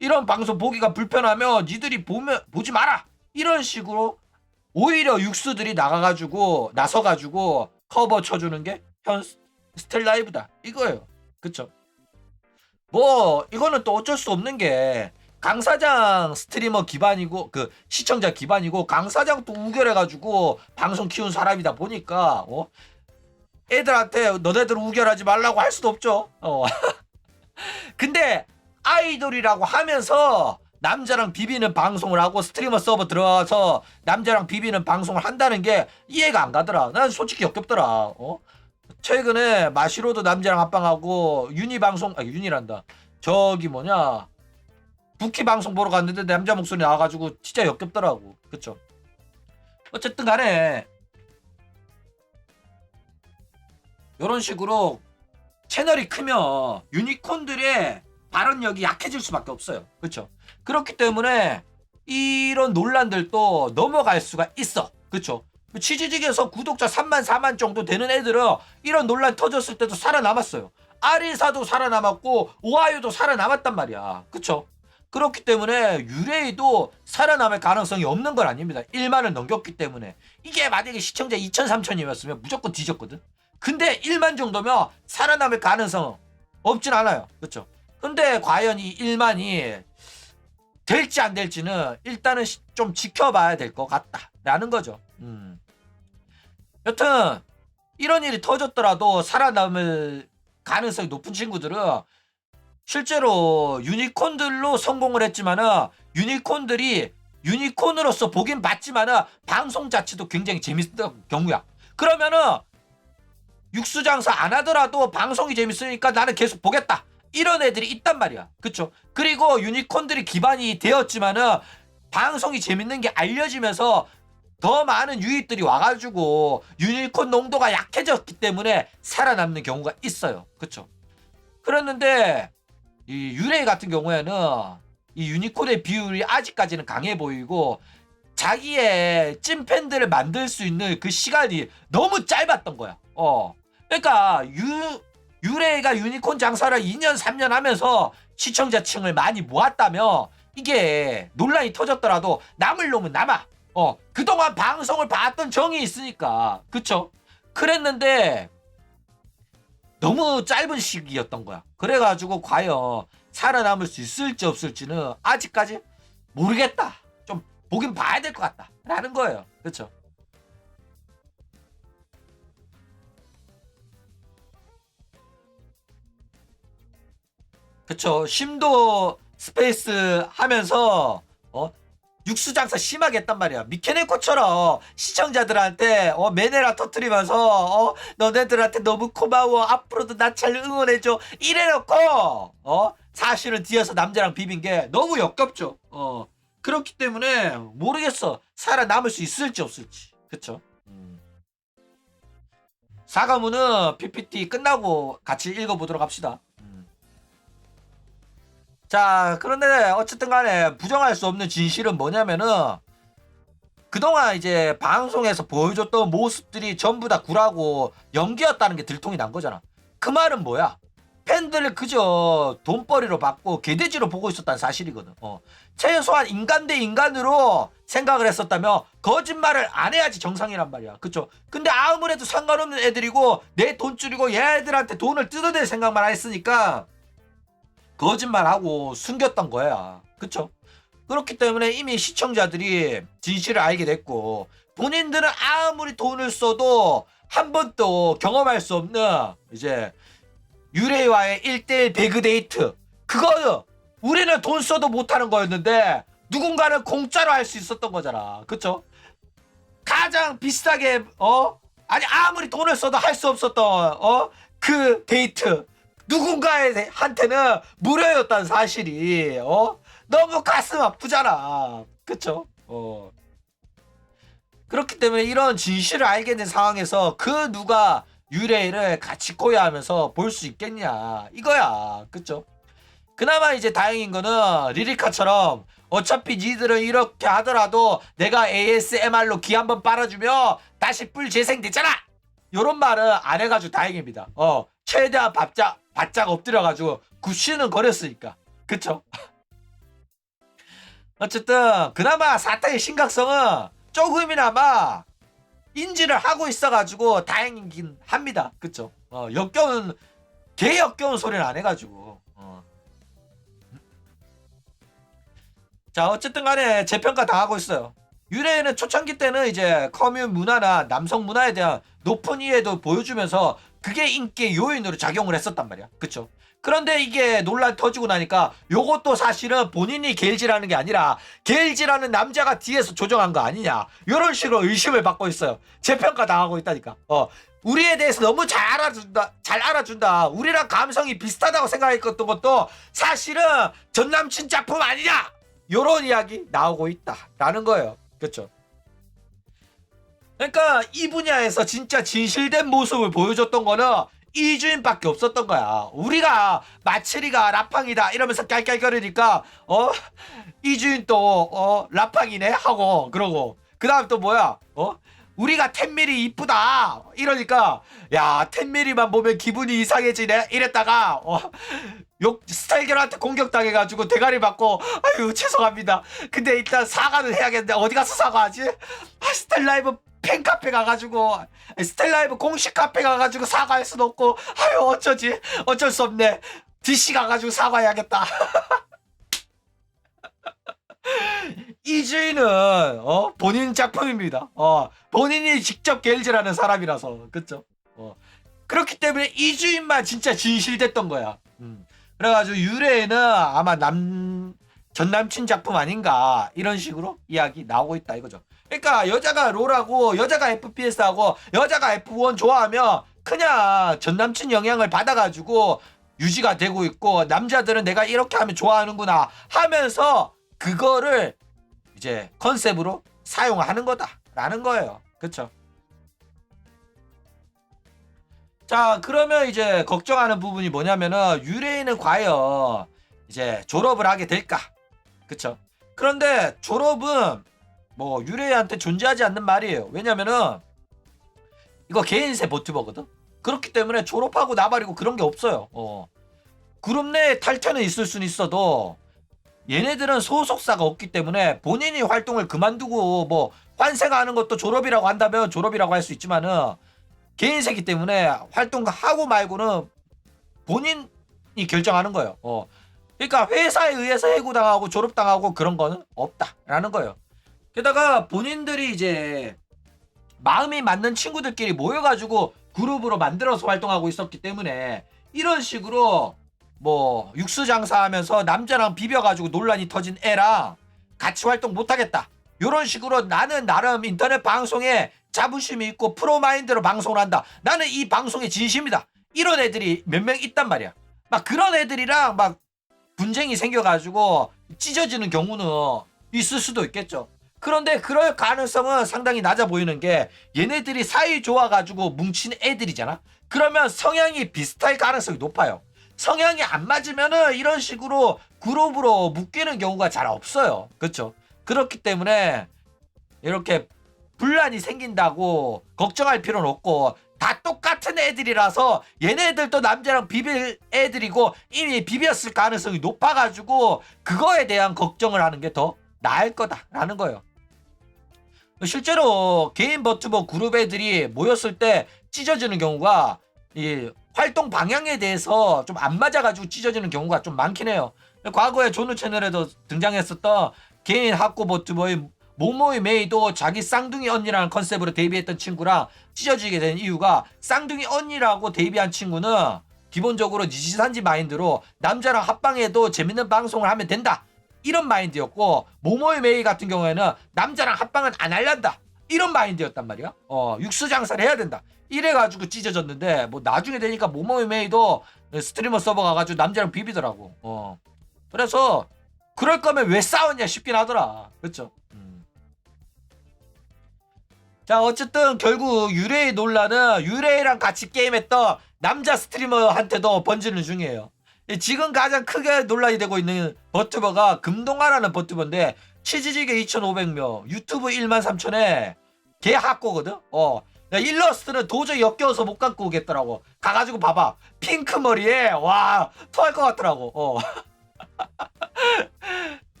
이런 방송 보기가 불편하면 니들이 보지 마라. 이런 식으로 오히려 육수들이 나서가지고 커버 쳐주는 게 현 스텔라이브다 이거예요. 그쵸? 뭐 이거는 또 어쩔 수 없는 게 강사장 스트리머 기반이고 그 시청자 기반이고 강사장도 우결해가지고 방송 키운 사람이다 보니까 애들한테 너네들 우결하지 말라고 할 수도 없죠. 근데 아이돌이라고 하면서 남자랑 비비는 방송을 하고 스트리머 서버 들어가서 남자랑 비비는 방송을 한다는 게 이해가 안 가더라. 난 솔직히 역겹더라. 최근에 마시로도 남자랑 합방하고 윤이란다. 저기 뭐냐 부키 방송 보러 갔는데 남자 목소리 나와가지고 진짜 역겹더라고. 그쵸? 어쨌든 간에 이런 식으로 채널이 크면 유니콘들의 발언력이 약해질 수밖에 없어요. 그쵸? 그렇기 때문에 이런 논란들도 넘어갈 수가 있어. 그쵸? 치즈직에서 구독자 3만 4만 정도 되는 애들은 이런 논란 터졌을 때도 살아남았어요. 아리사도 살아남았고 오하이오도 살아남았단 말이야. 그쵸? 그렇기 때문에 유레이도 살아남을 가능성이 없는 건 아닙니다. 1만을 넘겼기 때문에. 이게 만약에 시청자 2천 3천이었으면 무조건 뒤졌거든. 근데 1만 정도면 살아남을 가능성 없진 않아요. 그쵸? 근데 과연 이 1만이 될지 안 될지는 일단은 좀 지켜봐야 될 것 같다라는 거죠. 여튼 이런 일이 터졌더라도 살아남을 가능성이 높은 친구들은 실제로 유니콘들로 성공을 했지만은 유니콘들이 유니콘으로서 보긴 봤지만은 방송 자체도 굉장히 재밌던 경우야. 그러면은 육수장사 안 하더라도 방송이 재밌으니까 나는 계속 보겠다. 이런 애들이 있단 말이야. 그쵸? 그리고 유니콘들이 기반이 되었지만은 방송이 재밌는 게 알려지면서 더 많은 유입들이 와가지고 유니콘 농도가 약해졌기 때문에 살아남는 경우가 있어요. 그쵸? 그랬는데 이 유레이 같은 경우에는 이 유니콘의 비율이 아직까지는 강해 보이고 자기의 찐팬들을 만들 수 있는 그 시간이 너무 짧았던 거야. 그러니까 유레이가 유니콘 장사를 2년 3년 하면서 시청자층을 많이 모았다며 이게 논란이 터졌더라도 남을 놈은 남아. 그동안 방송을 봤던 정이 있으니까. 그쵸? 그랬는데 너무 짧은 시기였던 거야. 그래가지고 과연 살아남을 수 있을지 없을지는 아직까지 모르겠다. 좀 보긴 봐야 될 것 같다. 라는 거예요. 그쵸? 그쵸? 심도 스페이스 하면서 육수 장사 심하게 했단 말이야. 미케네코처럼 시청자들한테 메네라 터트리면서 너네들한테 너무 고마워. 앞으로도 나 잘 응원해줘. 이래놓고 사실은 뒤에서 남자랑 비빈 게 너무 역겹죠. 그렇기 때문에 모르겠어. 살아남을 수 있을지 없을지. 그쵸? 사과문은 PPT 끝나고 같이 읽어보도록 합시다. 자, 그런데 어쨌든 간에 부정할 수 없는 진실은 뭐냐면은 그동안 이제 방송에서 보여줬던 모습들이 전부 다 구라고 연기였다는 게 들통이 난 거잖아. 그 말은 뭐야? 팬들을 그저 돈벌이로 받고 개돼지로 보고 있었다는 사실이거든. 최소한 인간 대 인간으로 생각을 했었다면 거짓말을 안 해야지 정상이란 말이야. 그쵸? 근데 아무래도 상관없는 애들이고 내 돈 줄이고 얘들한테 돈을 뜯어낼 생각만 했으니까 거짓말하고 숨겼던 거야. 그쵸? 그렇기 때문에 이미 시청자들이 진실을 알게 됐고 본인들은 아무리 돈을 써도 한 번도 경험할 수 없는 이제 유레이와의 1대1 배그 데이트, 그거는 우리는 돈 써도 못하는 거였는데 누군가는 공짜로 할 수 있었던 거잖아. 그쵸? 가장 비싸게 아니 아무리 돈을 써도 할 수 없었던 그 데이트, 누군가한테는 무료였다는 사실이 너무 가슴 아프잖아. 그쵸? 그렇기 때문에 이런 진실을 알게 된 상황에서 그 누가 유레이를 같이 코야하면서 볼 수 있겠냐 이거야. 그쵸? 그나마 이제 다행인 거는 리리카처럼 어차피 니들은 이렇게 하더라도 내가 ASMR로 기 한번 빨아주면 다시 뿔 재생됐잖아, 요런 말은 안 해가지고 다행입니다. 최대한 바짝 엎드려가지고 굽쉬는 거렸으니까. 그쵸? 어쨌든 그나마 사태의 심각성은 조금이나마 인지를 하고 있어가지고 다행이긴 합니다. 그쵸? 역겨운 개 역겨운 소리는 안 해가지고. 자, 어쨌든 간에 재평가 당하고 있어요. 유래는 초창기 때는 이제 커뮤 문화나 남성 문화에 대한 높은 이해도 보여주면서 그게 인기의 요인으로 작용을 했었단 말이야. 그쵸? 그런데 이게 논란 터지고 나니까 요것도 사실은 본인이 게일지라는 게 아니라 게일지라는 남자가 뒤에서 조정한 거 아니냐, 요런 식으로 의심을 받고 있어요. 재평가 당하고 있다니까. 우리에 대해서 너무 잘 알아준다. 우리랑 감성이 비슷하다고 생각했던 것도 사실은 전 남친 작품 아니냐, 요런 이야기 나오고 있다라는 거예요. 그쵸? 그러니까 이 분야에서 진짜 진실된 모습을 보여줬던 거는 이주인밖에 없었던 거야. 우리가 마츠리가 라팡이다 이러면서 깔깔거리니까 이주인 또 라팡이네 하고 그러고, 그 다음 또 뭐야, 우리가 텐밀이 이쁘다 이러니까 야 텐밀이만 보면 기분이 이상해지네 이랬다가 스타일결한테 공격당해가지고 대가리 받고 아유 죄송합니다, 근데 일단 사과는 해야겠는데 어디 가서 사과하지? 스텔라이브 팬카페 가가지고, 스텔라이브 공식 카페 가가지고 사과할 순 없고, 아유 어쩌지, 어쩔 수 없네, DC 가가지고 사과해야겠다. 이주인은 본인 작품입니다. 본인이 직접 게일즈라는 사람이라서. 그쵸? 그렇기 때문에 이주인만 진짜 진실됐던 거야. 그래가지고 유래에는 아마 전 남친 작품 아닌가 이런 식으로 이야기 나오고 있다 이거죠. 그러니까 여자가 롤하고 여자가 FPS하고 여자가 F1 좋아하면 그냥 전 남친 영향을 받아가지고 유지가 되고 있고, 남자들은 내가 이렇게 하면 좋아하는구나 하면서 그거를 이제 컨셉으로 사용하는 거다라는 거예요. 그쵸? 자, 그러면 이제 걱정하는 부분이 뭐냐면은 유레이는 과연 이제 졸업을 하게 될까? 그쵸? 그런데 졸업은 뭐 유레이한테 존재하지 않는 말이에요. 왜냐면은 이거 개인세 버튜버거든. 그렇기 때문에 졸업하고 나발이고 그런 게 없어요. 그룹 내에 탈퇴는 있을 수는 있어도 얘네들은 소속사가 없기 때문에 본인이 활동을 그만두고 뭐 환생하는 것도 졸업이라고 한다면 졸업이라고 할 수 있지만은 개인세기 때문에 활동하고 말고는 본인이 결정하는 거예요. 그러니까 회사에 의해서 해고당하고 졸업당하고 그런 거는 없다라는 거예요. 게다가 본인들이 이제 마음이 맞는 친구들끼리 모여가지고 그룹으로 만들어서 활동하고 있었기 때문에 이런 식으로 뭐 육수 장사하면서 남자랑 비벼가지고 논란이 터진 애랑 같이 활동 못하겠다. 이런 식으로 나는 나름 인터넷 방송에 자부심이 있고 프로마인드로 방송을 한다. 나는 이 방송에 진심이다. 이런 애들이 몇 명 있단 말이야. 막 그런 애들이랑 막 분쟁이 생겨가지고 찢어지는 경우는 있을 수도 있겠죠. 그런데 그럴 가능성은 상당히 낮아 보이는 게 얘네들이 사이 좋아가지고 뭉친 애들이잖아. 그러면 성향이 비슷할 가능성이 높아요. 성향이 안 맞으면은 이런 식으로 그룹으로 묶이는 경우가 잘 없어요. 그렇죠? 그렇기 때문에 이렇게 분란이 생긴다고 걱정할 필요는 없고 다 똑같은 애들이라서 얘네들도 남자랑 비빌 애들이고 이미 비볐을 가능성이 높아가지고 그거에 대한 걱정을 하는 게 더 나을 거다라는 거예요. 실제로 개인 버튜버 그룹 애들이 모였을 때 찢어지는 경우가 이 활동 방향에 대해서 좀 안 맞아가지고 찢어지는 경우가 좀 많긴 해요. 과거에 조누 채널에도 등장했었던 개인 학고 버튜버의 모모이 메이도 자기 쌍둥이 언니라는 컨셉으로 데뷔했던 친구랑 찢어지게 된 이유가 쌍둥이 언니라고 데뷔한 친구는 기본적으로 니지산지 마인드로 남자랑 합방해도 재밌는 방송을 하면 된다. 이런 마인드였고 모모이 메이 같은 경우에는 남자랑 합방은 안 할란다. 이런 마인드였단 말이야. 육수 장사를 해야 된다. 이래가지고 찢어졌는데 뭐 나중에 되니까 모모이 메이도 스트리머 서버 가가지고 남자랑 비비더라고. 그래서 그럴 거면 왜 싸웠냐 싶긴 하더라. 그렇죠? 자 어쨌든 결국 유레이 논란은 유레이랑 같이 게임했던 남자 스트리머한테도 번지는 중이에요. 지금 가장 크게 논란이 되고 있는 버튜버가 금동아라는 버튜버인데 치즈지게 2,500명 유튜브 13,000에 걔 학고거든. 일러스트는 도저히 역겨워서 못 갖고 오겠더라고. 가가지고 봐봐 핑크 머리에 와 토할 것 같더라고.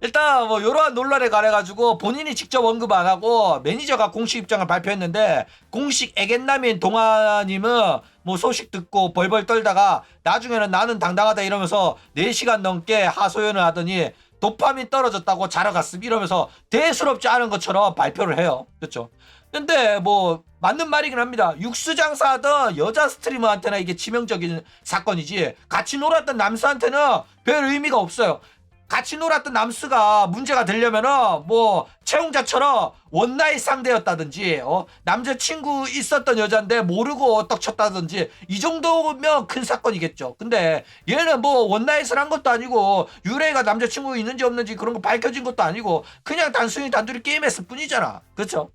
일단 뭐 이러한 논란에 관해가지고 본인이 직접 언급 안 하고 매니저가 공식 입장을 발표했는데 공식 애견남인 동아님은 뭐 소식 듣고 벌벌 떨다가 나중에는 나는 당당하다 이러면서 4시간 넘게 하소연을 하더니 도파민 떨어졌다고 자러 갔음 이러면서 대수롭지 않은 것처럼 발표를 해요. 그렇죠? 근데 뭐 맞는 말이긴 합니다. 육수 장사하던 여자 스트리머한테나 이게 치명적인 사건이지 같이 놀았던 남수한테는 별 의미가 없어요. 같이 놀았던 남스가 문제가 되려면은 뭐 채용자처럼 원나잇 상대였다든지 남자친구 있었던 여잔데 모르고 떡쳤다든지 이 정도면 큰 사건이겠죠. 근데 얘는 뭐 원나잇을 한 것도 아니고 유래가 남자친구 있는지 없는지 그런 거 밝혀진 것도 아니고 그냥 단순히 단둘이 게임했을 뿐이잖아. 그렇죠?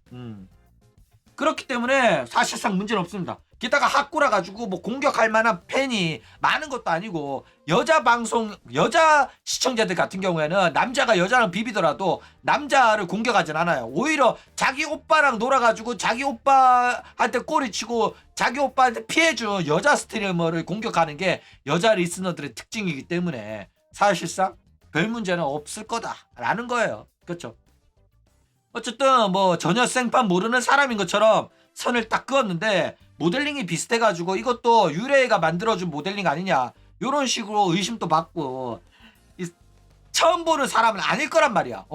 그렇기 때문에 사실상 문제는 없습니다. 게다가 학구라 가지고 뭐 공격할 만한 팬이 많은 것도 아니고 여자 시청자들 같은 경우에는 남자가 여자랑 비비더라도 남자를 공격하진 않아요. 오히려 자기 오빠랑 놀아가지고 자기 오빠한테 꼬리치고 자기 오빠한테 피해준 여자 스트리머를 공격하는 게 여자 리스너들의 특징이기 때문에 사실상 별 문제는 없을 거다라는 거예요. 그렇죠? 어쨌든 뭐 전혀 생판 모르는 사람인 것처럼 선을 딱 그었는데 모델링이 비슷해가지고 이것도 유레이가 만들어준 모델링 아니냐 요런 식으로 의심도 받고 처음 보는 사람은 아닐 거란 말이야.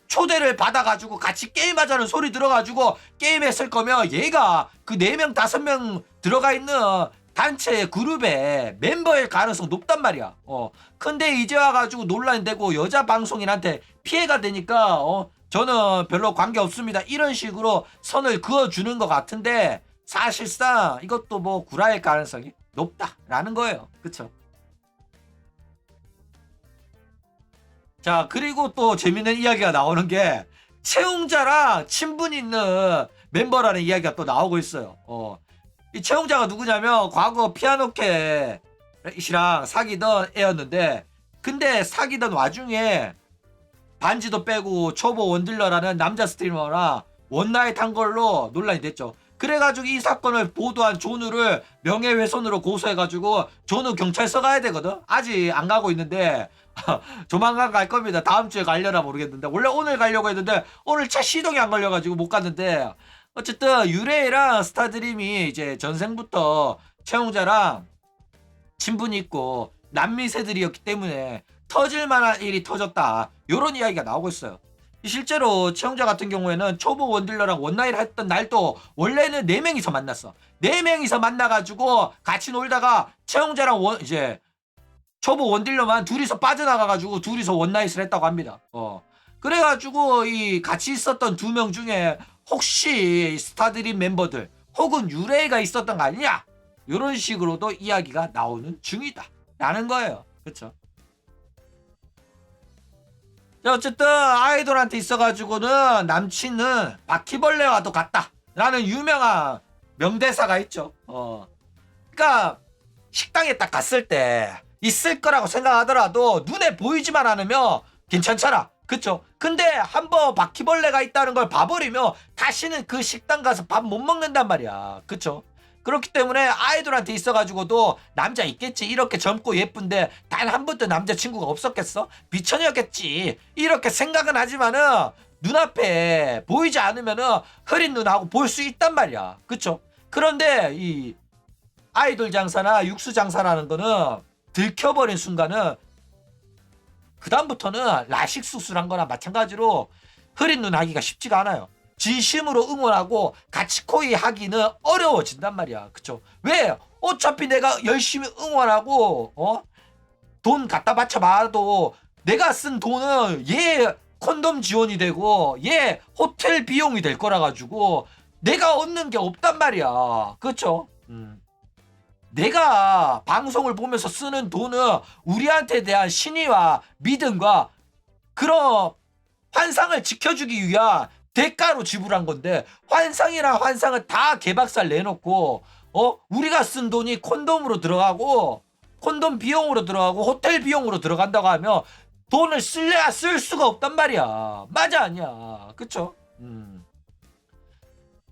초대를 받아가지고 같이 게임하자는 소리 들어가지고 게임했을 거면 얘가 그 4명 5명 들어가 있는 단체 그룹의 멤버일 가능성 높단 말이야. 근데 이제 와가지고 논란이 되고 여자 방송인한테 피해가 되니까 저는 별로 관계 없습니다 이런 식으로 선을 그어주는 것 같은데 사실상 이것도 뭐 구라일 가능성이 높다라는 거예요. 그쵸? 자 그리고 또 재밌는 이야기가 나오는 게 채용자랑 친분 있는 멤버라는 이야기가 또 나오고 있어요. 이 채용자가 누구냐면 과거 피아노캣 씨랑 사귀던 애였는데 근데 사귀던 와중에 반지도 빼고 초보 원딜러라는 남자 스트리머랑 원나잇 한 걸로 논란이 됐죠. 그래가지고 이 사건을 보도한 조누를 명예훼손으로 고소해가지고 조누 경찰서 가야 되거든. 아직 안 가고 있는데 조만간 갈 겁니다. 다음 주에 가려나 모르겠는데 원래 오늘 가려고 했는데 오늘 차 시동이 안 걸려가지고 못 갔는데 어쨌든 유레이랑 스타드림이 이제 전생부터 채용자랑 친분이 있고 남미 새들이었기 때문에 터질 만한 일이 터졌다 요런 이야기가 나오고 있어요. 실제로 채용자 같은 경우에는 초보 원딜러랑 원나잇 했던 날도 원래는 4명이서 만났어. 4명이서 만나가지고 같이 놀다가 채용자랑 이제 초보 원딜러만 둘이서 빠져나가가지고 둘이서 원나잇을 했다고 합니다. 그래가지고 이 같이 있었던 2명 중에 혹시 스타드림 멤버들 혹은 유레이가 있었던 거 아니냐, 이런 식으로도 이야기가 나오는 중이다 라는 거예요. 그쵸? 어쨌든 아이돌한테 있어가지고는 남친은 바퀴벌레와도 같다 라는 유명한 명대사가 있죠. 그러니까 식당에 딱 갔을 때 있을 거라고 생각하더라도 눈에 보이지만 않으면 괜찮잖아. 그쵸? 근데 한번 바퀴벌레가 있다는 걸 봐버리면 다시는 그 식당 가서 밥 못 먹는단 말이야. 그쵸? 그렇기 때문에 아이돌한테 있어가지고도 남자 있겠지. 이렇게 젊고 예쁜데 단 한 번도 남자친구가 없었겠어? 미천이었겠지. 이렇게 생각은 하지만은 눈앞에 보이지 않으면은 흐린 눈하고 볼 수 있단 말이야. 그쵸? 그런데 이 아이돌 장사나 육수 장사라는 거는 들켜버린 순간은 그 다음부터는 라식 수술한 거나 마찬가지로 흐린 눈 하기가 쉽지가 않아요. 진심으로 응원하고 같이 코이 하기는 어려워진단 말이야. 그쵸? 왜? 어차피 내가 열심히 응원하고 돈 갖다 바쳐봐도 내가 쓴 돈은 얘 콘돔 지원이 되고 얘 호텔 비용이 될 거라 가지고 내가 얻는 게 없단 말이야. 그쵸? 내가 방송을 보면서 쓰는 돈은 우리한테 대한 신의와 믿음과 그런 환상을 지켜주기 위한 대가로 지불한 건데, 환상이랑 환상은 다 개박살 내놓고 우리가 쓴 돈이 콘돔으로 들어가고 콘돔 비용으로 들어가고 호텔 비용으로 들어간다고 하면 돈을 쓸래야 쓸 수가 없단 말이야. 맞아 아니야. 그쵸?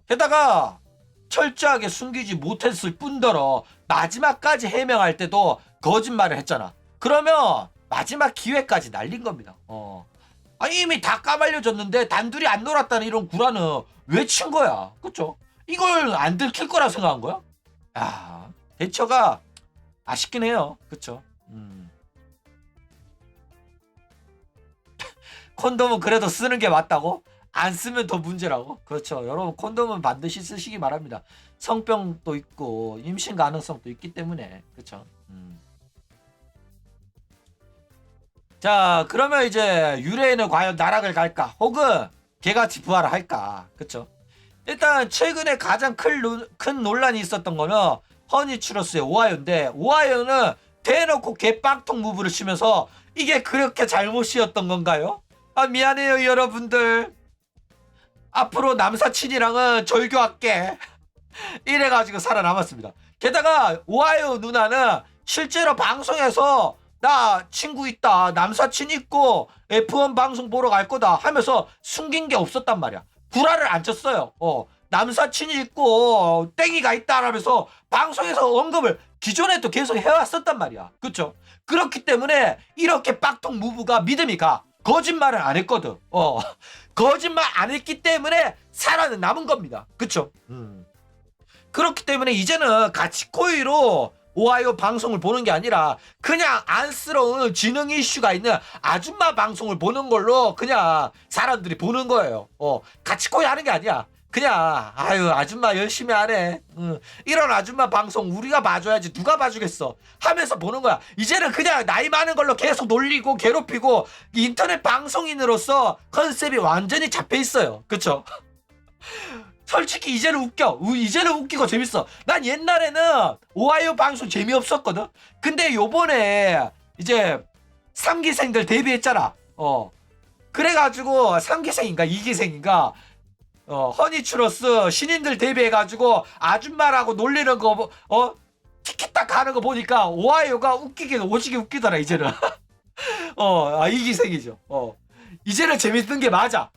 게다가 철저하게 숨기지 못했을 뿐더러 마지막까지 해명할 때도 거짓말을 했잖아. 그러면 마지막 기회까지 날린 겁니다. 아니 이미 다 까발려졌는데 단둘이 안 놀았다는 이런 구라는 왜 친 거야? 그쵸? 이걸 안 들킬 거라 생각한 거야? 야, 대처가 아쉽긴 해요. 그쵸? 콘돔은 그래도 쓰는 게 맞다고? 안 쓰면 더 문제라고? 그렇죠. 여러분 콘돔은 반드시 쓰시기 바랍니다. 성병도 있고 임신 가능성도 있기 때문에. 그렇죠. 자, 그러면 이제 유레인은 과연 나락을 갈까? 혹은 개같이 부활을 할까? 그쵸? 일단 최근에 가장 큰 논란이 있었던 거는 허니츄러스의 오하이오인데, 오하이오는 대놓고 개빵통 무브를 치면서 이게 그렇게 잘못이었던 건가요? 아, 미안해요 여러분들. 앞으로 남사친이랑은 절교할게. 이래가지고 살아남았습니다. 게다가 오하이오 누나는 실제로 방송에서 나 친구 있다, 남사친 있고 F1 방송 보러 갈 거다 하면서 숨긴 게 없었단 말이야. 구라를 안 쳤어요. 남사친이 있고 땡이가 있다 하면서 방송에서 언급을 기존에도 계속 해왔었단 말이야. 그쵸? 그렇기 때문에 이렇게 빡통 무브가 믿음이 가. 거짓말을 안 했거든. 거짓말 안 했기 때문에 살아남은 겁니다. 그쵸? 그렇기 때문에 이제는 같이 코이로 오하이오 방송을 보는 게 아니라 그냥 안쓰러운 지능 이슈가 있는 아줌마 방송을 보는 걸로 그냥 사람들이 보는 거예요. 같이 코이 하는 게 아니야. 그냥 아유 아줌마 열심히 하네. 이런 아줌마 방송 우리가 봐줘야지 누가 봐주겠어 하면서 보는 거야. 이제는 그냥 나이 많은 걸로 계속 놀리고 괴롭히고 인터넷 방송인으로서 컨셉이 완전히 잡혀 있어요. 그쵸? 솔직히 이제는 웃겨. 이제는 웃기고 재밌어. 난 옛날에는 오하이오 방송 재미없었거든. 근데 요번에 이제 3기생들 데뷔했잖아. 그래가지고 3기생인가 2기생인가 허니츄러스 신인들 데뷔해가지고 아줌마라고 놀리는 거 티키딱 하는 거 보니까 오하이오가 웃기긴 오지게 웃기더라 이제는. 2기생이죠. 이제는 재밌는 게 맞아.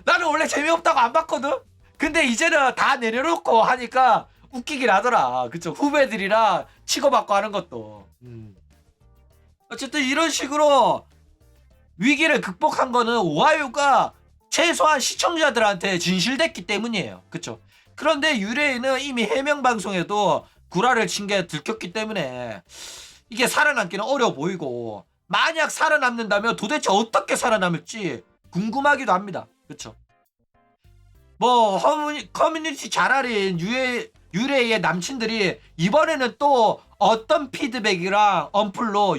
나는 원래 재미없다고 안 봤거든. 근데 이제는 다 내려놓고 하니까 웃기긴 하더라. 그쵸? 후배들이랑 치고받고 하는 것도. 어쨌든 이런 식으로 위기를 극복한 거는 오하이오가 최소한 시청자들한테 진실됐기 때문이에요. 그쵸? 그런데 유레이는 이미 해명 방송에도 구라를 친 게 들켰기 때문에 이게 살아남기는 어려워 보이고, 만약 살아남는다면 도대체 어떻게 살아남을지 궁금하기도 합니다. 그쵸? 뭐 커뮤니티 잘 알린 유레이의 남친들이 이번에는 또 어떤 피드백이랑 언플로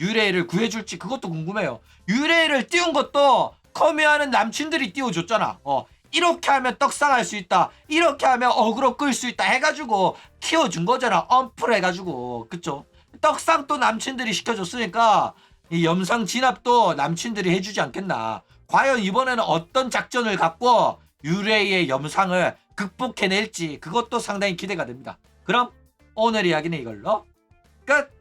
유레이를 구해줄지 그것도 궁금해요. 유레이를 띄운 것도 커미하는 남친들이 띄워줬잖아. 이렇게 하면 떡상할 수 있다, 이렇게 하면 어그로 끌 수 있다 해가지고 키워준 거잖아. 엄플 해가지고. 그쵸? 떡상도 남친들이 시켜줬으니까 이 염상 진압도 남친들이 해주지 않겠나. 과연 이번에는 어떤 작전을 갖고 유레이의 염상을 극복해낼지 그것도 상당히 기대가 됩니다. 그럼 오늘 이야기는 이걸로 끝!